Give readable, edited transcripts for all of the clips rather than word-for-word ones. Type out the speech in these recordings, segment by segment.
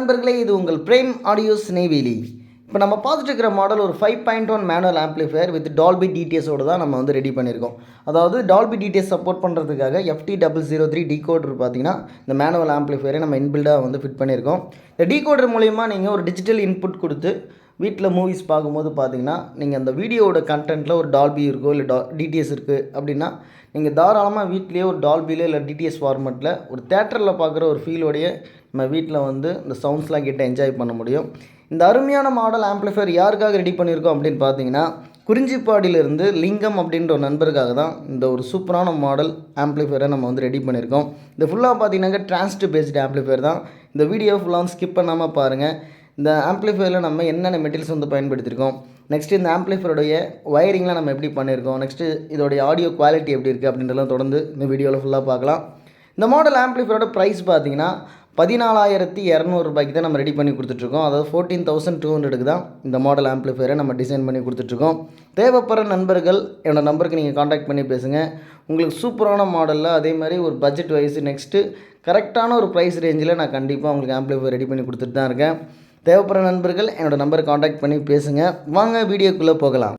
நண்பர்களே, இது உங்கள் பிரேம் ஆடியோஸ் நெய்வேலி. இப்போ நம்ம பார்த்துட்டு இருக்கிற மாடல் ஒரு 5.1 மேனுவல் ஆம்ப்ளிஃபையர் வித் டால்பி டிடிஎஸோடு தான் நம்ம வந்து ரெடி பண்ணியிருக்கோம். அதாவது டால்பி டிடிஎஸ் சப்போர்ட் பண்ணுறதுக்காக FT003 டீகோடர் பார்த்தீங்கன்னா இந்த மேனுவல் ஆம்ப்ளிஃபையரை நம்ம இன்பில்டாக வந்து ஃபிட் பண்ணியிருக்கோம். இந்த டீகோடர் மூலிமா நீங்கள் ஒரு டிஜிட்டல் இன்புட் கொடுத்து வீட்டில் மூவிஸ் பார்க்கும்போது பார்த்தீங்கன்னா நீங்கள் அந்த வீடியோவோட கண்டென்ட்டில் ஒரு டால்பி இருக்கோ இல்லை டிடிஎஸ் இருக்குது அப்படின்னா நீங்கள் தாராளமாக வீட்லேயே ஒரு டால்பியில் இல்லை டிடிஎஸ் ஃபார்மெட்டில் ஒரு தேட்டரில் பார்க்குற ஒரு ஃபீலோடைய நம்ம வீட்டில் வந்து இந்த சவுண்ட்ஸ்லாம் கேட்டு என்ஜாய் பண்ண முடியும். இந்த அருமையான மாடல் ஆம்ப்ளிஃபையர் யாருக்காக ரெடி பண்ணியிருக்கோம் அப்படின்னு பார்த்தீங்கன்னா குறிஞ்சிப்பாடியிலிருந்து லிங்கம் அப்படின்ற ஒரு நண்பருக்காக தான் இந்த ஒரு சூப்பரான மாடல் ஆம்ப்ளிஃபையரை நம்ம வந்து ரெடி பண்ணியிருக்கோம். இந்த ஃபுல்லாக பார்த்தீங்கன்னாக்க டிரான்சிஸ்டர் பேஸ்டு ஆம்ப்ளிஃபையர் தான். இந்த வீடியோ ஃபுல்லாக ஸ்கிப் பண்ணாமல் பாருங்கள். இந்த ஆம்ப்ளிஃபையரில் நம்ம என்னென்ன மெட்டீரியல்ஸ் வந்து பயன்படுத்தியிருக்கோம், நெக்ஸ்ட்டு இந்த ஆம்ப்ளிஃபையருடைய ஒயரிங்லாம் நம்ம எப்படி பண்ணியிருக்கோம், நெக்ஸ்ட்டு இதோடைய ஆடியோ குவாலிட்டி எப்படி இருக்குது அப்படின்றலாம் தொடர்ந்து இந்த வீடியோவில் ஃபுல்லாக பார்க்கலாம். இந்த மாடல் ஆம்ப்ளிஃபையரோட ப்ரைஸ் பார்த்தீங்கன்னா 14,200 ரூபாய்க்கு தான் நம்ம ரெடி பண்ணி கொடுத்துட்ருக்கோம். அதாவது 14,200க்கு தான் இந்த மாடல் ஆம்ப்ளிஃபையரை நம்ம டிசைன் பண்ணி கொடுத்துட்ருக்கோம். தேவைப்படுற நண்பர்கள் என்னோட நம்பருக்கு நீங்கள் காண்டாக்ட் பண்ணி பேசுங்க. உங்களுக்கு சூப்பரான மாடலில் அதே மாதிரி ஒரு பட்ஜெட் வைஸ் நெக்ஸ்ட்டு கரெக்டான ஒரு ப்ரைஸ் ரேஞ்சில் நான் கண்டிப்பாக உங்களுக்கு ஆம்ப்ளிஃபையர் ரெடி பண்ணி கொடுத்துட்டு தான் இருக்கேன். தேவைப்படுற நண்பர்கள் என்னோடய நம்பரை காண்டாக்ட் பண்ணி பேசுங்க. வாங்க வீடியோக்குள்ளே போகலாம்.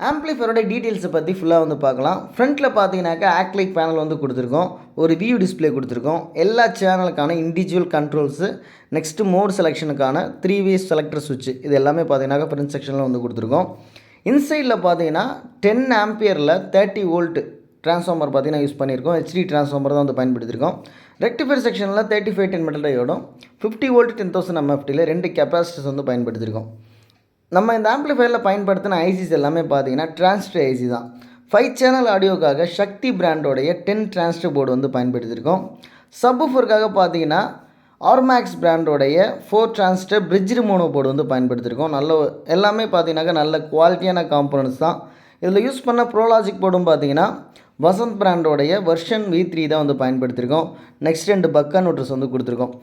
ஆம்ப்ளிஃபையரோட டீட்டெயில்ஸை பற்றி ஃபுல்லாக வந்து பார்க்கலாம். ஃப்ரண்ட்டில் பார்த்தீங்கன்னாக்கா ஆக்லைக் பேனல் வந்து கொடுத்துருக்கோம், ஒரு வியூ டிஸ்பிளே கொடுத்துருக்கோம், எல்லா சேனலுக்கான இண்டிவிஜுவல் கண்ட்ரோல்ஸு, நெக்ஸ்ட்டு மோட் செலெக்ஷனுக்கான 3 வேஸ் செலக்டர் சுவிட்ச், இது எல்லாமே பார்த்தீங்கன்னாக்கா ஃப்ரண்ட் செக்ஷனில் வந்து கொடுத்துருக்கோம். இன்சைடில் பார்த்தீங்கன்னா 10 ஆம்பியரில் 30 வோல்ட் ட்ரான்ஸ்ஃபார்மர் பார்த்தீங்கன்னா யூஸ் பண்ணியிருக்கோம். HD ட்ரான்ஸ்ஃபார்மர் தான் வந்து பயன்படுத்தியிருக்கோம். ரெக்டிஃபையர் செக்ஷனில் 3510 மெட்டல் டயோடும் 50 வோல்ட் 10,000 MFTயில் 2 கெப்பாசிட்டர்ஸ் வந்து பயன்படுத்தியிருக்கோம். நம்ம இந்த ஆம்ப்ளிஃபையரில் பயன்படுத்தின ஐசிஸ் எல்லாமே பார்த்தீங்கன்னா டிரான்சிஸ்டர் ஐசி தான். 5 சேனல் ஆடியோக்காக சக்தி பிராண்டோடைய 10 டிரான்சிஸ்டர் போர்டு வந்து பயன்படுத்தியிருக்கோம். சப்வூஃபருக்காக பார்த்தீங்கன்னா Ormax பிராண்டோடைய 4 transistor bridged mono board வந்து பயன்படுத்தியிருக்கோம். எல்லாமே பார்த்தீங்கன்னாக்கா நல்ல குவாலிட்டியான காம்போனன்ட்ஸ் தான். இதில் யூஸ் பண்ண ப்ரோலாஜிக் போர்டும் பார்த்தீங்கன்னா வசந்த் பிராண்டோடைய வெர்ஷன் V3 தான் வந்து பயன்படுத்தியிருக்கோம். நெக்ஸ்ட் 2 பக் கன்வெர்ட்டர்ஸ் வந்து கொடுத்துருக்கோம்.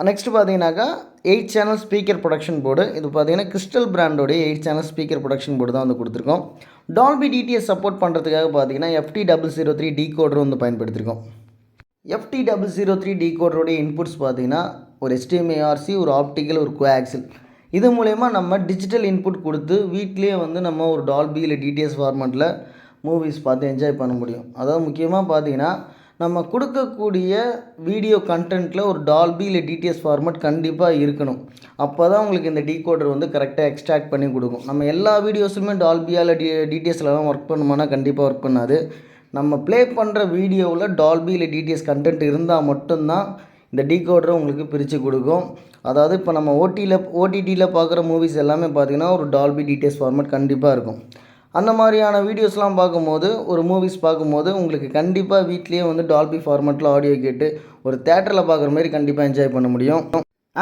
நெக்ஸ்ட்டு பார்த்தீங்கன்னாக்கா 8 சேனல் ஸ்பீக்கர் ப்ரொடக்ஷன் போர்டு, இது பார்த்தீங்கன்னா கிறிஸ்டல் பிராண்டோடைய 8 சேனல் ஸ்பீக்கர் ப்ரொடக்ஷன் போர்டு தான் வந்து கொடுத்துருக்கோம். டால்பி டிடிஎஸ் சப்போர்ட் பண்ணுறதுக்காக பார்த்தீங்கன்னா FT003 டீகோடர் வந்து பயன்படுத்தியிருக்கோம். FT003 டீகோடருடைய இன்புட்ஸ் பார்த்தீங்கன்னா ஒரு HDMI/RC, ஒரு ஆப்டிக்கல், ஒரு கோஆக்சில். இது மூலயமா நம்ம டிஜிட்டல் இன்புட் கொடுத்து வீட்லேயே வந்து நம்ம ஒரு டால்பி இல்லை டிடிஎஸ் ஃபார்மேட்டில் மூவிஸ் பார்த்து என்ஜாய் பண்ண முடியும். அதாவது முக்கியமாக பார்த்தீங்கன்னா நம்ம கொடுக்கக்கூடிய வீடியோ கண்டென்ட்டில் ஒரு டால்பி இல்லை டிடிஎஸ் ஃபார்மேட் கண்டிப்பாக இருக்கணும். அப்போ தான் உங்களுக்கு இந்த டீகோடர் வந்து கரெக்டாக எக்ஸ்ட்ராக்ட் பண்ணி கொடுக்கும். நம்ம எல்லா வீடியோஸுமே டால்பியா இல்லை டிடிஎஸ்லாம் ஒர்க் பண்ணுமானா கண்டிப்பாக ஒர்க் பண்ணாது. நம்ம ப்ளே பண்ணுற வீடியோவில் டால்பி இல்லை டிடிஎஸ் கண்டென்ட் இருந்தால் மட்டும்தான் இந்த டீகோடரை உங்களுக்கு பிரித்து கொடுக்கும். அதாவது இப்போ நம்ம ஓடிடியில் பார்க்குற மூவிஸ் எல்லாமே பார்த்திங்கன்னா ஒரு டால்பி டிடிஎஸ் ஃபார்மேட் கண்டிப்பாக இருக்கும். அந்த மாதிரியான வீடியோஸ்லாம் பார்க்கும்போது ஒரு மூவிஸ் பார்க்கும்போது உங்களுக்கு கண்டிப்பாக வீட்லேயே வந்து டால்பி ஃபார்மேட்டில் ஆடியோ கேட்டு ஒரு தேட்டரில் பார்க்குற மாதிரி கண்டிப்பாக என்ஜாய் பண்ண முடியும்.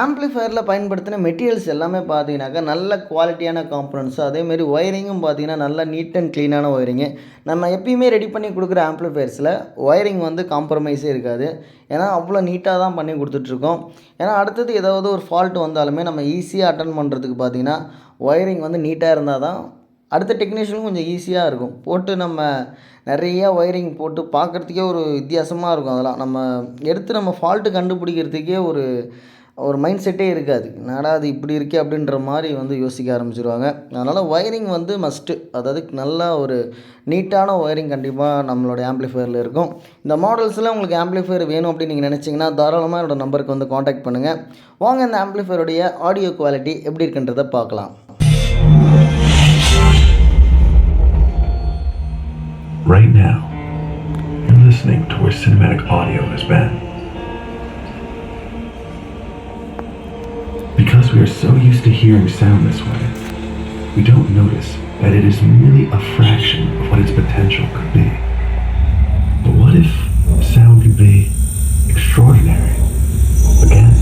ஆம்ப்ளிஃபையரில் பயன்படுத்தின மெட்டீரியல்ஸ் எல்லாமே பார்த்தீங்கன்னாக்கா நல்ல குவாலிட்டியான காம்பனன்ட்ஸு, அதேமாரி ஒயரிங்கும் பார்த்தீங்கன்னா நல்ல நீட் அண்ட் க்ளீனான ஒயரிங்கு. நம்ம எப்பயுமே ரெடி பண்ணி கொடுக்குற ஆம்ப்ளிஃபையர்ஸில் ஒயரிங் வந்து காம்ப்ரமைஸே இருக்காது. ஏன்னா அவ்வளோ நீட்டாக தான் பண்ணி கொடுத்துட்ருக்கோம். ஏன்னா அடுத்தது ஏதாவது ஒரு ஃபால்ட் வந்தாலுமே நம்ம ஈஸியாக அட்டன் பண்ணுறதுக்கு பார்த்தீங்கன்னா ஒயரிங் வந்து நீட்டாக இருந்தால் தான் அடுத்த டெக்னீஷியனும் கொஞ்சம் ஈஸியாக இருக்கும். போட்டு நம்ம நிறையா ஒயரிங் போட்டு பார்க்குறதுக்கே ஒரு வித்தியாசமாக இருக்கும். அதெல்லாம் நம்ம எடுத்து நம்ம ஃபால்ட்டு கண்டுபிடிக்கிறதுக்கே ஒரு மைண்ட் செட்டே இருக்காது. என்னடா அது இப்படி இருக்கே அப்படின்ற மாதிரி வந்து யோசிக்க ஆரம்பிச்சிருவாங்க. அதனால் ஒயரிங் வந்து மஸ்ட்டு, அதாவது நல்லா ஒரு நீட்டான ஒயரிங் கண்டிப்பாக நம்மளோட ஆம்ப்ளிஃபையரில் இருக்கும். இந்த மாடல்ஸில் உங்களுக்கு ஆம்ப்ளிஃபையர் வேணும் அப்படின்னு நீங்கள் நினச்சிங்கன்னா தாராளமாக என்னோட நம்பருக்கு வந்து காண்டாக்ட் பண்ணுங்கள். வாங்க இந்த ஆம்ப்ளிஃபையருடைய ஆடியோ குவாலிட்டி எப்படி இருக்குன்றதை பார்க்கலாம். Right now, you're listening to where cinematic audio has been. Because we are so used to hearing sound this way, we don't notice that it is merely a fraction of what its potential could be. But what if sound could be extraordinary again?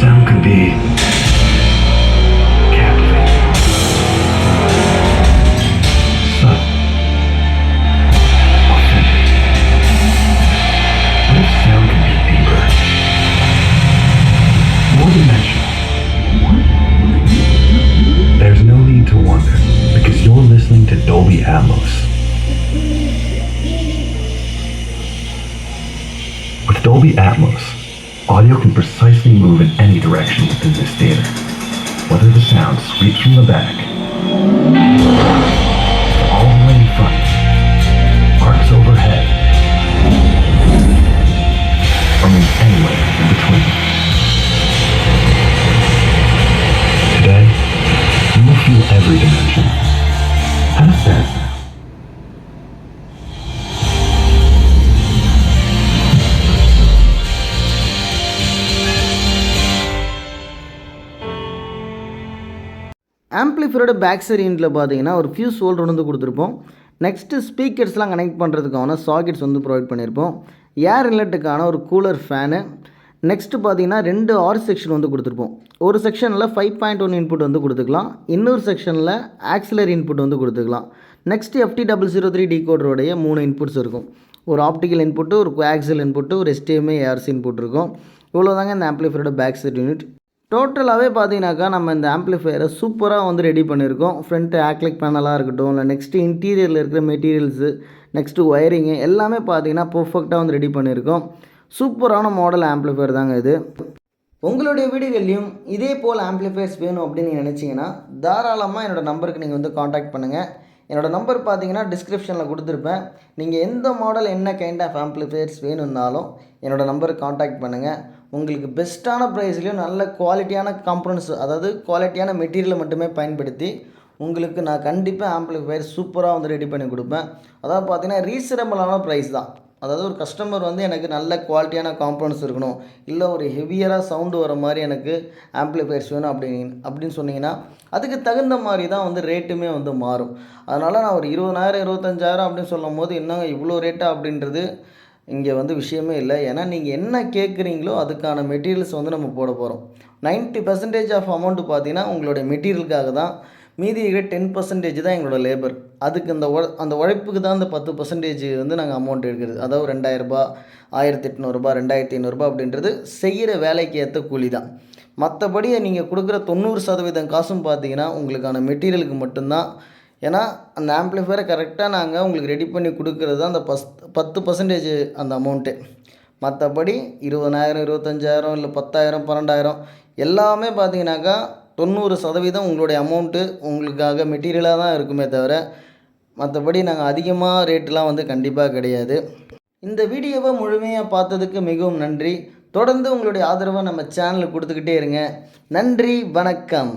Sound could be captivating. Atmos. With Dolby Atmos, audio can precisely move in any direction within this theater, whether the sound sweeps from the back, all the way in front, arcs overhead, or moves anywhere in between. Today, you will feel every dimension. How does that sound? ஆம்ப்ளிஃபையரோட back சைடில் பார்த்தீங்கன்னா ஒரு fuse holder வந்து கொடுத்துருப்போம். Next ஸ்பீக்கர்ஸ்லாம் connect பண்ணுறதுக்கான sockets வந்து provide பண்ணியிருப்போம். ஏர் இன்லெட்டுக்கான ஒரு கூலர் ஃபேனு. நெக்ஸ்ட்டு பார்த்தீங்கன்னா 2 ஆர் செக்ஷன் வந்து கொடுத்துருப்போம். ஒரு செக்ஷனில் 5.1 இன்புட் வந்து கொடுத்துக்கலாம், இன்னொரு செக்ஷனில் ஆக்சிலரி இன்புட் வந்து கொடுத்துக்கலாம். நெக்ஸ்ட்டு FT003 டீகோடருடைய 3 இன்புட்ஸ் இருக்கும். ஒரு ஆப்டிக்கல் இன்புட்டு, ஒரு கோஆக்சியல் இன்புட்டு, ஒரு HDMI ARC இன்புட் இருக்கும். இவ்வளோ தாங்க இந்த ஆம்ப்ளிஃபையரோட பேக் சைட் யூனிட். டோட்டலாகவே பார்த்தீங்கன்னாக்கா நம்ம இந்த ஆம்ப்ளிஃபையரை சூப்பராக வந்து ரெடி பண்ணியிருக்கோம். ஃப்ரண்ட் ஆக்லிக் பேனலாக இருக்கட்டும், இல்லை நெக்ஸ்ட்டு இன்டீரியரில் இருக்கிற மெட்டீரியல்ஸு, நெக்ஸ்ட்டு ஒயரிங்கு எல்லாமே பார்த்தீங்கன்னா பர்ஃபெக்டாக வந்து ரெடி பண்ணியிருக்கோம். சூப்பரான மாடல் ஆம்ப்ளிஃபையர் தாங்க இது. உங்களுடைய வீடுகள்லையும் இதே போல் ஆம்ப்ளிஃபையர்ஸ் வேணும் அப்படின்னு நீங்கள் நினச்சிங்கன்னா தாராளமாக என்னோடய நம்பருக்கு நீங்கள் வந்து காண்டாக்ட் பண்ணுங்கள். என்னோடய நம்பர் பார்த்தீங்கன்னா டிஸ்கிரிப்ஷனில் கொடுத்துருப்பேன். நீங்கள் எந்த மாடல் என்ன கைண்ட் ஆஃப் ஆம்ப்ளிஃபையர்ஸ் வேணும்னாலும் என்னோடய நம்பருக்கு காண்டாக்ட் பண்ணுங்கள். உங்களுக்கு பெஸ்ட்டான ப்ரைஸ்லேயும் நல்ல குவாலிட்டியான காம்பனன்ட்ஸ், அதாவது குவாலிட்டியான மெட்டீரியலை மட்டுமே பயன்படுத்தி உங்களுக்கு நான் கண்டிப்பாக ஆம்ப்ளிஃபையர் சூப்பராக வந்து ரெடி பண்ணி கொடுப்பேன். அதாவது பார்த்தீங்கன்னா ரீசனபிளான ப்ரைஸ் தான். அதாவது ஒரு கஸ்டமர் வந்து எனக்கு நல்ல குவாலிட்டியான காம்பனன்ட்ஸ் இருக்கணும், இல்லை ஒரு ஹெவியராக சவுண்டு வர மாதிரி எனக்கு ஆம்ப்ளிஃபையர்ஸ் வேணும் அப்படின்னு சொன்னீங்கன்னா அதுக்கு தகுந்த மாதிரி தான் வந்து ரேட்டுமே வந்து மாறும். அதனால் நான் ஒரு 20,000 25,000 அப்படின்னு சொல்லும் போது என்னங்க இவ்வளோ ரேட்டா அப்படின்றது இங்கே வந்து விஷயமே இல்லை. ஏன்னா நீங்கள் என்ன கேட்குறீங்களோ அதுக்கான மெட்டீரியல்ஸ் வந்து நம்ம போட போகிறோம். 90% ஆஃப் அமௌண்ட்டு பார்த்தீங்கன்னா உங்களுடைய மெட்டீரியலுக்காக தான். மீதி 10% தான் எங்களோட லேபர். அதுக்கு அந்த உழைப்புக்கு தான் அந்த 10% வந்து நாங்கள் அமௌண்ட் எடுக்கிறது. அதாவது ₹2,000, ₹1,800, ₹2,500 அப்படின்றது செய்கிற வேலைக்கு ஏற்ற கூலி தான். மற்றபடி நீங்கள் கொடுக்குற 90% காசும் பார்த்தீங்கன்னா உங்களுக்கான மெட்டீரியலுக்கு மட்டும்தான். ஏன்னா அந்த ஆம்ப்ளிஃபையரை கரெக்டாக நாங்கள் உங்களுக்கு ரெடி பண்ணி கொடுக்குறது தான் அந்த 10% அந்த அமௌண்ட்டு. மற்றபடி 20,000 25,000 இல்லை 10,000 12,000 எல்லாமே பார்த்தீங்கன்னாக்கா 90% உங்களுடைய அமௌண்ட்டு உங்களுக்காக மெட்டீரியலாக தான் இருக்குமே தவிர மற்றபடி நாங்கள் அதிகமாக ரேட்டெலாம் வந்து கண்டிப்பாக கிடையாது. இந்த வீடியோவை முழுமையாக பார்த்ததுக்கு மிகவும் நன்றி. தொடர்ந்து உங்களுடைய ஆதரவை நம்ம சேனலுக்கு கொடுத்துக்கிட்டே இருங்க. நன்றி, வணக்கம்.